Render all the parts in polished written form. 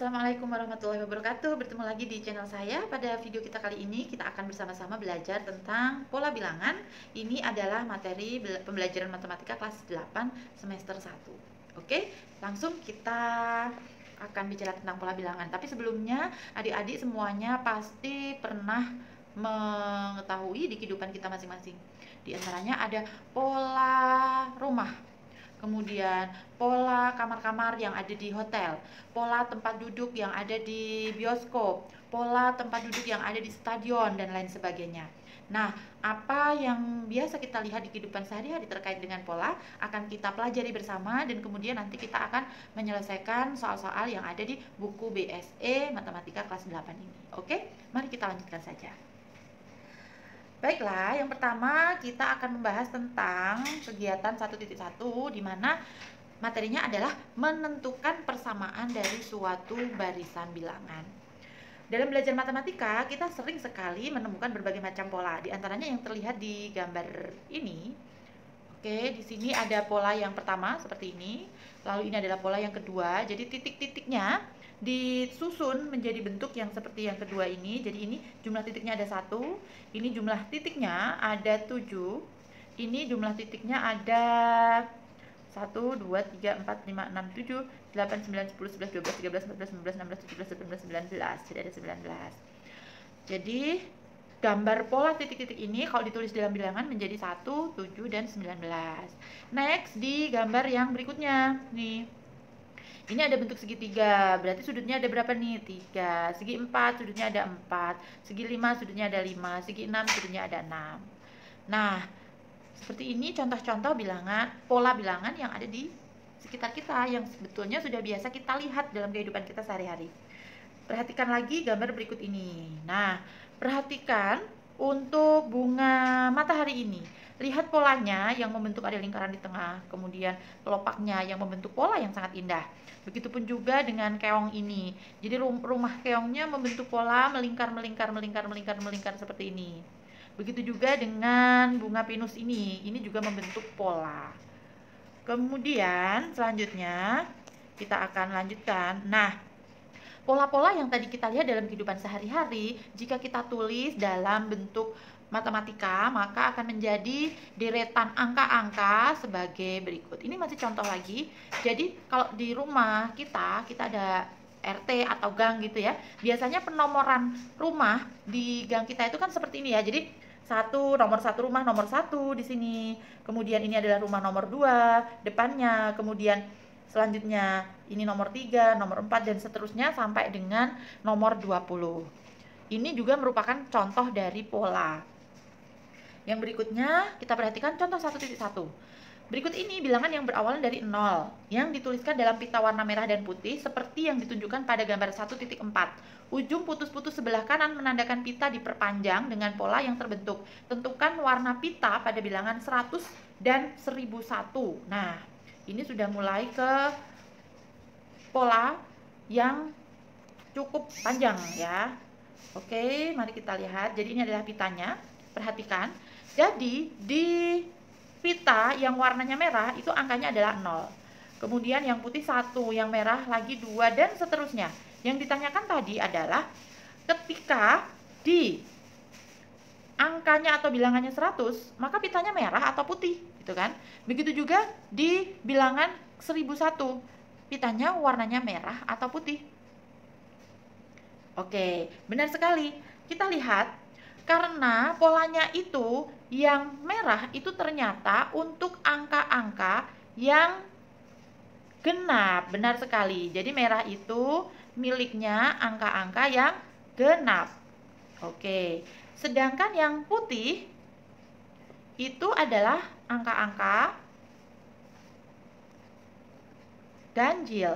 Assalamualaikum warahmatullahi wabarakatuh. Bertemu lagi di channel saya. Pada video kita kali ini kita akan bersama-sama belajar tentang pola bilangan. Ini adalah materi pembelajaran matematika kelas 8 semester 1. Oke, langsung kita akan bicara tentang pola bilangan. Tapi sebelumnya adik-adik semuanya pasti pernah mengetahui di kehidupan kita masing-masing. Di antaranya ada pola rumah, kemudian pola kamar-kamar yang ada di hotel, pola tempat duduk yang ada di bioskop, pola tempat duduk yang ada di stadion, dan lain sebagainya. Nah, apa yang biasa kita lihat di kehidupan sehari-hari terkait dengan pola akan kita pelajari bersama, dan kemudian nanti kita akan menyelesaikan soal-soal yang ada di buku BSE Matematika kelas 8 ini. Oke, mari kita lanjutkan saja. Baiklah, yang pertama kita akan membahas tentang kegiatan 1.1 di mana materinya adalah menentukan persamaan dari suatu barisan bilangan. Dalam belajar matematika, kita sering sekali menemukan berbagai macam pola. Di antaranya yang terlihat di gambar ini. Oke, di sini ada pola yang pertama seperti ini. Lalu ini adalah pola yang kedua. Jadi titik-titiknya disusun menjadi bentuk yang seperti yang kedua ini. Jadi ini jumlah titiknya ada 1, ini jumlah titiknya ada 7, ini jumlah titiknya ada 1, 2, 3, 4, 5, 6, 7, 8, 9, 10, 11, 12, 13, 14, 15, 16, 17, 18, 19. Jadi ada 19. Jadi gambar pola titik-titik ini kalau ditulis dalam bilangan menjadi 1, 7, dan 19. Next, di gambar yang berikutnya nih. Ini ada bentuk segitiga, berarti sudutnya ada berapa nih? 3. Segi 4, sudutnya ada 4. Segi 5, sudutnya ada 5. Segi 6, sudutnya ada 6. Nah, seperti ini contoh-contoh bilangan, pola bilangan yang ada di sekitar kita, yang sebetulnya sudah biasa kita lihat dalam kehidupan kita sehari-hari. Perhatikan lagi gambar berikut ini. Nah, perhatikan untuk bunga matahari ini. Lihat polanya yang membentuk ada lingkaran di tengah, kemudian kelopaknya yang membentuk pola yang sangat indah. Begitupun juga dengan keong ini. Jadi rumah keongnya membentuk pola melingkar seperti ini. Begitu juga dengan bunga pinus ini juga membentuk pola. Kemudian selanjutnya kita akan lanjutkan. Nah, pola-pola yang tadi kita lihat dalam kehidupan sehari-hari, jika kita tulis dalam bentuk matematika, maka akan menjadi deretan angka-angka sebagai berikut. Ini masih contoh lagi. Jadi kalau di rumah kita ada RT atau gang gitu ya. Biasanya penomoran rumah di gang kita itu kan seperti ini ya. Jadi nomor satu rumah nomor 1 di sini. Kemudian ini adalah rumah nomor 2 depannya. Kemudian selanjutnya ini nomor 3, nomor 4, dan seterusnya sampai dengan nomor 20. Ini juga merupakan contoh dari pola. Yang berikutnya kita perhatikan contoh 1.1. Berikut ini bilangan yang berawalan dari 0 yang dituliskan dalam pita warna merah dan putih seperti yang ditunjukkan pada gambar 1.4. Ujung putus-putus sebelah kanan menandakan pita diperpanjang dengan pola yang terbentuk. Tentukan warna pita pada bilangan 100 dan 1001. Nah, ini sudah mulai ke pola yang cukup panjang ya. Oke, mari kita lihat. Jadi ini adalah pitanya. Perhatikan. Jadi di pita yang warnanya merah itu angkanya adalah 0. Kemudian yang putih 1, yang merah lagi 2, dan seterusnya. Yang ditanyakan tadi adalah ketika di angkanya atau bilangannya 100, maka pitanya merah atau putih, gitu kan? Begitu juga di bilangan 1001, pitanya warnanya merah atau putih. Oke, benar sekali. Kita lihat karena polanya itu yang merah itu ternyata untuk angka-angka yang genap. Benar sekali. Jadi merah itu miliknya angka-angka yang genap. Oke. Sedangkan yang putih itu adalah angka-angka ganjil.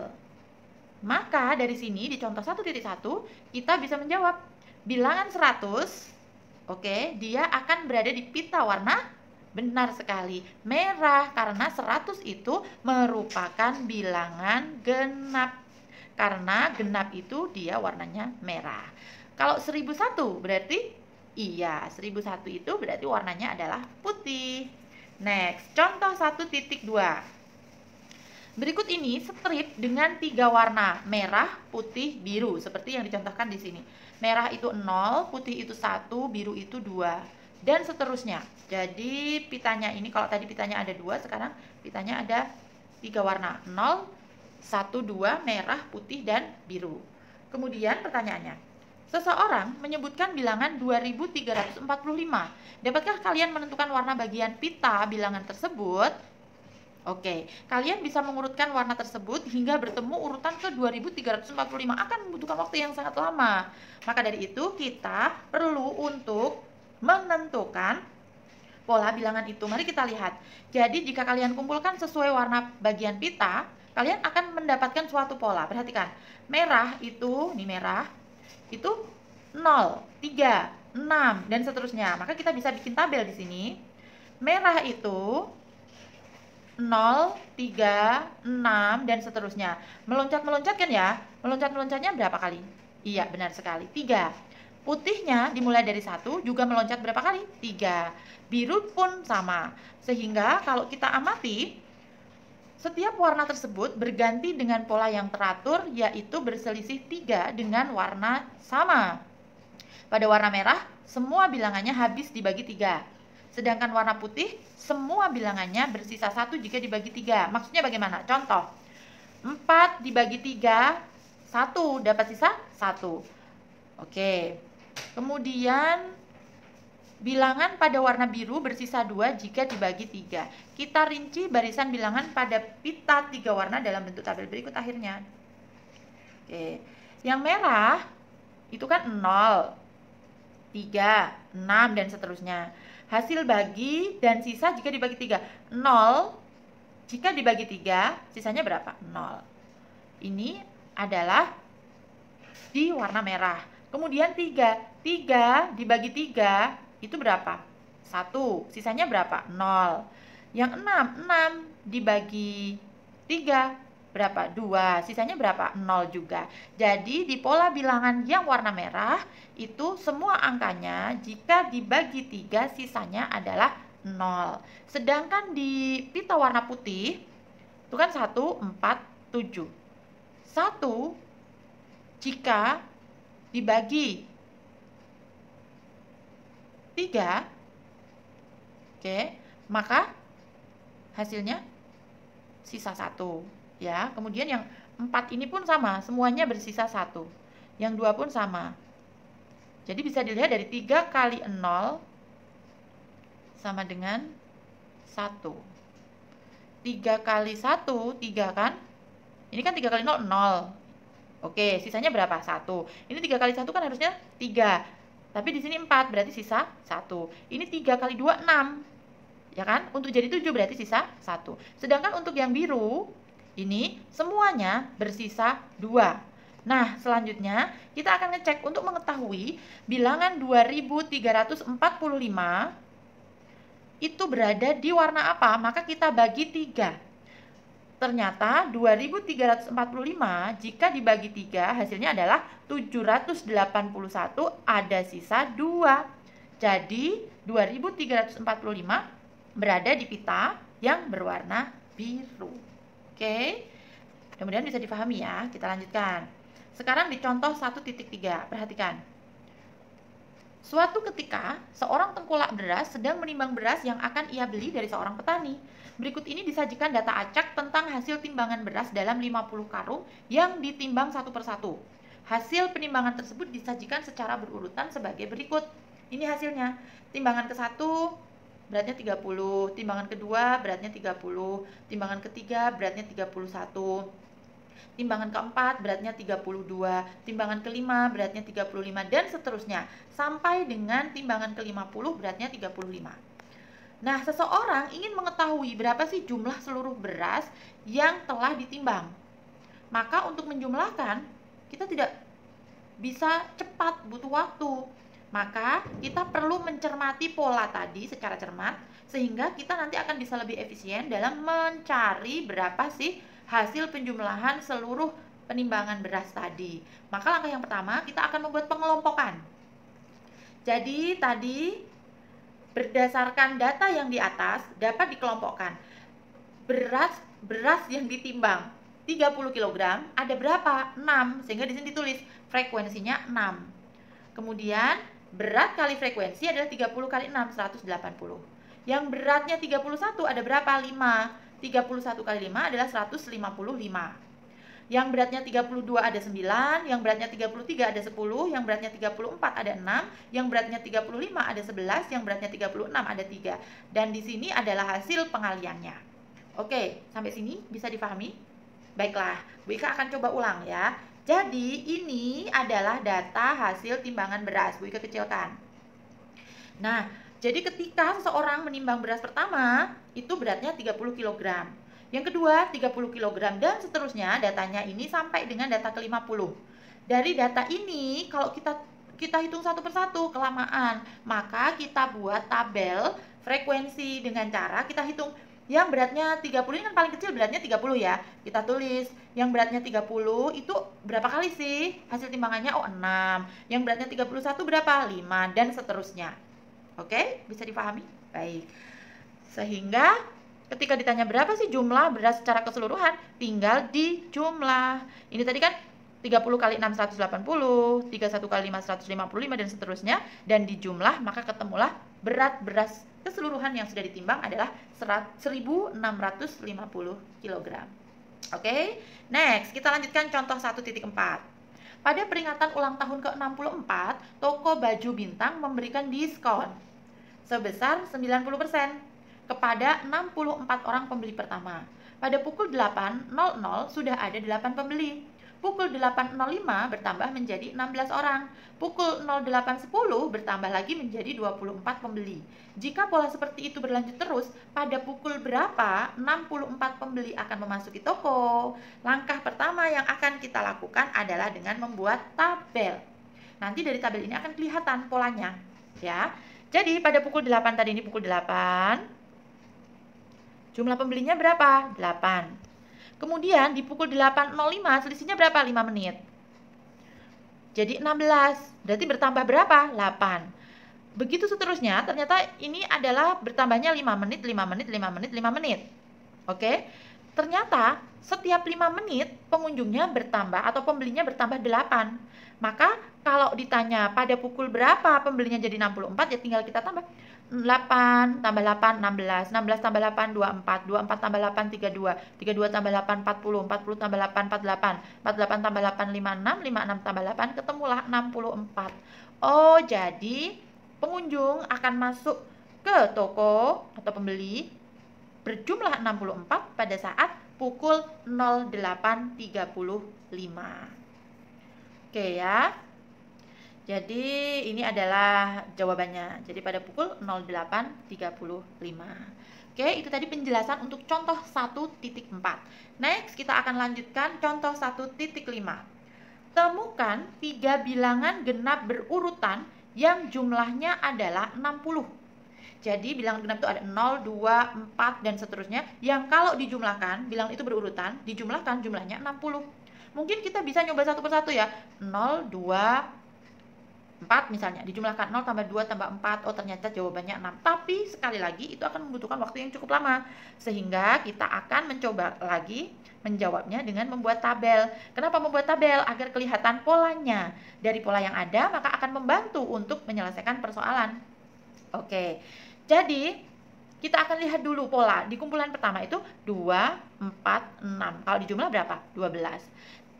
Maka dari sini di contoh 1.1 kita bisa menjawab bilangan 100. Oke, dia akan berada di pita warna benar sekali merah karena 100 itu merupakan bilangan genap. Karena genap itu dia warnanya merah. Kalau 1001 berarti iya, 1001 itu berarti warnanya adalah putih. Next, contoh 1.2. Berikut ini strip dengan 3 warna, merah, putih, biru, seperti yang dicontohkan di sini. Merah itu 0, putih itu 1, biru itu 2, dan seterusnya. Jadi pitanya ini, kalau tadi pitanya ada 2, sekarang pitanya ada 3 warna, 0, 1, 2, merah, putih, dan biru. Kemudian pertanyaannya, seseorang menyebutkan bilangan 2345. Dapatkah kalian menentukan warna bagian pita bilangan tersebut? Oke, kalian bisa mengurutkan warna tersebut hingga bertemu urutan ke 2345, akan membutuhkan waktu yang sangat lama. Maka dari itu kita perlu untuk menentukan pola bilangan itu. Mari kita lihat. Jadi jika kalian kumpulkan sesuai warna bagian pita, kalian akan mendapatkan suatu pola. Perhatikan, merah itu, ini merah, itu 0, 3, 6, dan seterusnya. Maka kita bisa bikin tabel di sini. Merah itu 0, 3, 6, dan seterusnya. Meloncat-meloncat kan ya? Meloncat-meloncatnya berapa kali? Iya, benar sekali, 3. Putihnya dimulai dari 1, juga meloncat berapa kali? 3. Biru pun sama. Sehingga kalau kita amati, setiap warna tersebut berganti dengan pola yang teratur, yaitu berselisih 3 dengan warna sama. Pada warna merah, semua bilangannya habis dibagi 3. Sedangkan warna putih, semua bilangannya bersisa 1 jika dibagi 3. Maksudnya bagaimana? Contoh, 4 dibagi 3, 1, dapat sisa 1. Oke. Kemudian bilangan pada warna biru bersisa 2 jika dibagi 3. Kita rinci barisan bilangan pada pita 3 warna dalam bentuk tabel berikut akhirnya. Oke. Yang merah itu kan 0, 3, 6, dan seterusnya. Hasil bagi dan sisa jika dibagi 3. 0 jika dibagi 3, sisanya berapa? 0. Ini adalah di warna merah. Kemudian 3. 3 dibagi 3 itu berapa? 1. Sisanya berapa? 0. Yang 6 dibagi 3 berapa? 2. Sisanya berapa? 0 juga. Jadi di pola bilangan yang warna merah itu semua angkanya jika dibagi 3 sisanya adalah 0. Sedangkan di pita warna putih itu kan 1, 4, 7. 1 jika dibagi 3, oke, maka hasilnya sisa 1. Ya, kemudian yang 4 ini pun sama, semuanya bersisa 1. Yang 2 pun sama. Jadi bisa dilihat dari 3 kali 0 sama dengan 1. 3 kali 1, 3 kan? Ini kan 3 kali 0, 0. Oke, sisanya berapa? 1. Ini 3 kali 1 kan harusnya 3. Tapi di sini 4, berarti sisa 1. Ini 3 kali 2, 6. Ya kan? Untuk jadi 7 berarti sisa 1. Sedangkan untuk yang biru, ini semuanya bersisa 2. Nah, selanjutnya kita akan ngecek untuk mengetahui bilangan 2345 itu berada di warna apa. Maka kita bagi 3. Ternyata 2345 jika dibagi 3 hasilnya adalah 781, ada sisa 2. Jadi 2345 berada di pita yang berwarna biru. Oke, kemudian bisa dipahami ya. Kita lanjutkan. Sekarang di contoh 1.3, perhatikan. Suatu ketika, seorang tengkulak beras sedang menimbang beras yang akan ia beli dari seorang petani. Berikut ini disajikan data acak tentang hasil timbangan beras dalam 50 karung yang ditimbang satu persatu. Hasil penimbangan tersebut disajikan secara berurutan sebagai berikut. Ini hasilnya. Timbangan ke-1 beratnya 30, timbangan kedua beratnya 30, timbangan ketiga beratnya 31, timbangan keempat beratnya 32, timbangan kelima beratnya 35, dan seterusnya sampai dengan timbangan ke-50 beratnya 35. Nah, seseorang ingin mengetahui berapa sih jumlah seluruh beras yang telah ditimbang. Maka untuk menjumlahkan kita tidak bisa cepat, butuh waktu. Maka kita perlu mencermati pola tadi secara cermat, sehingga kita nanti akan bisa lebih efisien dalam mencari berapa sih hasil penjumlahan seluruh penimbangan beras tadi. Maka langkah yang pertama kita akan membuat pengelompokan. Jadi tadi berdasarkan data yang di atas dapat dikelompokkan. beras yang ditimbang 30 kg, ada berapa? 6, sehingga di sini ditulis frekuensinya 6. Kemudian berat kali frekuensi adalah 30 kali 6, 180. Yang beratnya 31 ada berapa? 5. 31 kali 5 adalah 155. Yang beratnya 32 ada 9, yang beratnya 33 ada 10, yang beratnya 34 ada 6, yang beratnya 35 ada 11, yang beratnya 36 ada 3. Dan di sini adalah hasil pengaliannya. Oke, sampai sini bisa dipahami? Baiklah, Bu Ika akan coba ulang ya. Jadi ini adalah data hasil timbangan beras. Bu Ika kecilkan. Nah, jadi ketika seseorang menimbang beras pertama, itu beratnya 30 kg. Yang kedua 30 kg dan seterusnya, datanya ini sampai dengan data ke-50. Dari data ini kalau kita hitung satu persatu kelamaan, maka kita buat tabel frekuensi dengan cara kita hitung yang beratnya 30 ini kan paling kecil beratnya 30 ya. Kita tulis yang beratnya 30 itu berapa kali sih hasil timbangannya? Oh 6. Yang beratnya 31 berapa? 5 dan seterusnya. Oke, bisa dipahami? Baik. Sehingga ketika ditanya berapa sih jumlah beras secara keseluruhan, tinggal dijumlah. Ini tadi kan 30 kali 6 180, 31 kali 5 155 dan seterusnya, dan dijumlah maka ketemulah berat beras keseluruhan yang sudah ditimbang adalah 1650 kg. Oke, next kita lanjutkan contoh 1.4. Pada peringatan ulang tahun ke-64, toko baju Bintang memberikan diskon sebesar 90% kepada 64 orang pembeli pertama. Pada pukul 8.00 sudah ada 8 pembeli. Pukul 8.05 bertambah menjadi 16 orang. Pukul 08.10 bertambah lagi menjadi 24 pembeli. Jika pola seperti itu berlanjut terus, pada pukul berapa 64 pembeli akan memasuki toko? Langkah pertama yang akan kita lakukan adalah dengan membuat tabel. Nanti dari tabel ini akan kelihatan polanya, ya. Jadi pada pukul 8 tadi ini pukul 8. Jumlah pembelinya berapa? 8. Kemudian di pukul 8.05 selisihnya berapa? 5 menit. Jadi 16. Berarti bertambah berapa? 8. Begitu seterusnya, ternyata ini adalah bertambahnya 5 menit, 5 menit, 5 menit, 5 menit. Oke. Ternyata setiap 5 menit pengunjungnya bertambah atau pembelinya bertambah 8. Maka kalau ditanya pada pukul berapa pembelinya jadi 64, ya tinggal kita tambah 8 tambah 8 16, 16 tambah 8 24, 24 tambah 8 32, 32 tambah 8 40, 40 tambah 8 48, 48 tambah 8 56, 56 tambah 8 ketemulah 64. Oh, jadi pengunjung akan masuk ke toko atau pembeli berjumlah 64 pada saat pukul 08.35. Oke ya. Jadi ini adalah jawabannya. Jadi pada pukul 08.35. Oke, itu tadi penjelasan untuk contoh 1.4. Next, kita akan lanjutkan contoh 1.5. Temukan 3 bilangan genap berurutan yang jumlahnya adalah 60. Jadi bilangan genap itu ada 0, 2, 4 dan seterusnya. Yang kalau dijumlahkan, bilangan itu berurutan, dijumlahkan jumlahnya 60. Mungkin kita bisa nyoba satu persatu ya. 0, 2, 4 misalnya, dijumlahkan 0 tambah 2 tambah 4, oh ternyata jawabannya 6. Tapi sekali lagi itu akan membutuhkan waktu yang cukup lama, sehingga kita akan mencoba lagi menjawabnya dengan membuat tabel. Kenapa membuat tabel? Agar kelihatan polanya. Dari pola yang ada maka akan membantu untuk menyelesaikan persoalan. Oke, jadi kita akan lihat dulu pola. Di kumpulan pertama itu 2, 4, 6. Kalau dijumlah berapa? 12.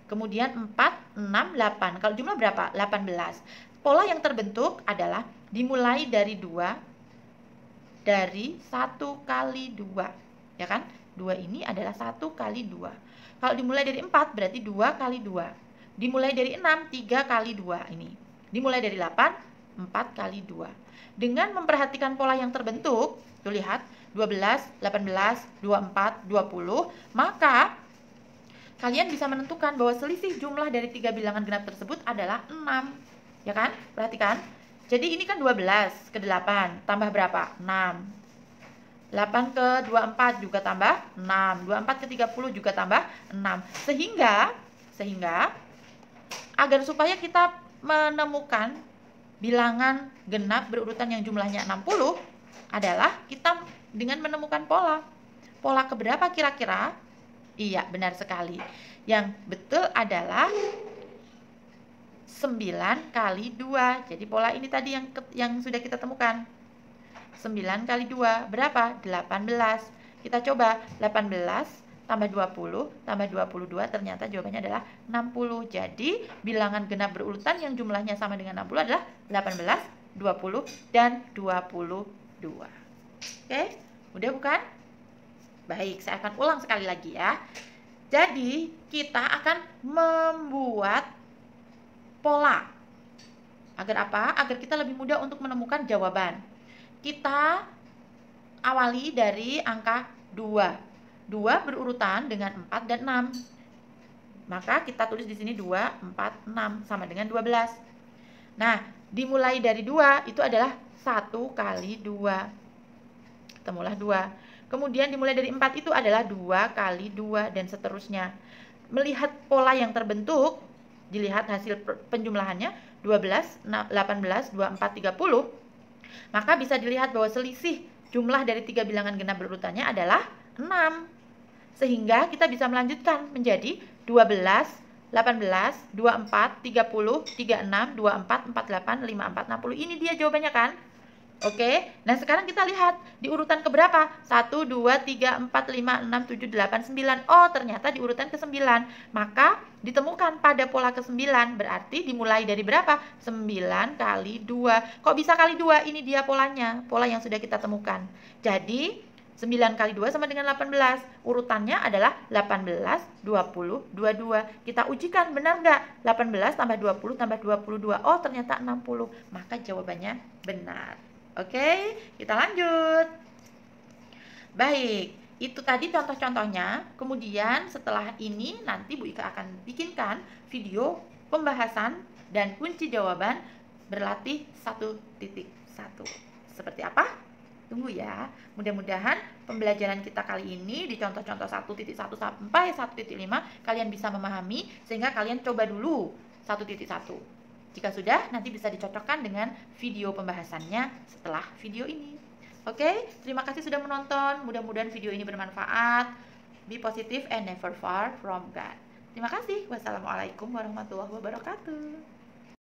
Kemudian 4, 6, 8. Kalau jumlah berapa? 18. Pola yang terbentuk adalah dimulai dari 2, dari 1 kali 2. Ya kan? 2 ini adalah 1 kali 2. Kalau dimulai dari 4 berarti 2 kali 2. Dimulai dari 6, 3 kali 2 ini. Dimulai dari 8, 4 kali 2. Dengan memperhatikan pola yang terbentuk, tuh lihat 12, 18, 24, 20, maka kalian bisa menentukan bahwa selisih jumlah dari 3 bilangan genap tersebut adalah 6. Ya kan? Perhatikan. Jadi ini kan 12 ke 8 tambah berapa? 6. 8 ke 24 juga tambah 6. 24 ke 30 juga tambah 6. Sehingga agar supaya kita menemukan bilangan genap berurutan yang jumlahnya 60 adalah kita dengan menemukan pola. Pola keberapa kira-kira Iya, benar sekali. Yang betul adalah 9 kali 2. Jadi pola ini tadi yang sudah kita temukan. 9 kali 2 berapa? 18. Kita coba 18 tambah 20 tambah 22, ternyata jawabannya adalah 60. Jadi bilangan genap berurutan yang jumlahnya sama dengan 60 adalah 18, 20, dan 22. Oke, udah bukan? Baik, saya akan ulang sekali lagi ya. Jadi kita akan membuat pola. Agar apa? Agar kita lebih mudah untuk menemukan jawaban. Kita awali dari angka 2. 2 berurutan dengan 4 dan 6. Maka kita tulis di sini 2, 4, 6 sama dengan 12. Nah, dimulai dari 2 itu adalah 1 kali 2. Ketemulah 2. Kemudian dimulai dari 4 itu adalah 2 kali 2 dan seterusnya. Melihat pola yang terbentuk, dilihat hasil penjumlahannya 12, 18, 24, 30. Maka bisa dilihat bahwa selisih jumlah dari 3 bilangan genap berurutannya adalah 6. Sehingga kita bisa melanjutkan menjadi 12, 18, 24, 30, 36, 24, 48, 54, 60. Ini dia jawabannya kan? Oke, nah sekarang kita lihat di urutan keberapa? 1, 2, 3, 4, 5, 6, 7, 8, 9. Oh, ternyata di urutan ke-9. Maka ditemukan pada pola ke-9. Berarti dimulai dari berapa? 9 kali 2. Kok bisa kali 2? Ini dia polanya. Pola yang sudah kita temukan. Jadi 9 kali 2 sama dengan 18. Urutannya adalah 18, 20, 22. Kita ujikan benar nggak? 18 tambah 20 tambah 22. Oh, ternyata 60. Maka jawabannya benar. Oke, kita lanjut. Baik, itu tadi contoh-contohnya. Kemudian setelah ini nanti Bu Ika akan bikinkan video pembahasan dan kunci jawaban berlatih 1.1. Seperti apa? Tunggu ya. Mudah-mudahan pembelajaran kita kali ini di contoh-contoh 1.1 sampai 1.5 kalian bisa memahami sehingga kalian coba dulu 1.1. Jika sudah, nanti bisa dicocokkan dengan video pembahasannya setelah video ini. Oke, terima kasih sudah menonton. Mudah-mudahan video ini bermanfaat. Be positive and never far from God. Terima kasih. Wassalamualaikum warahmatullahi wabarakatuh.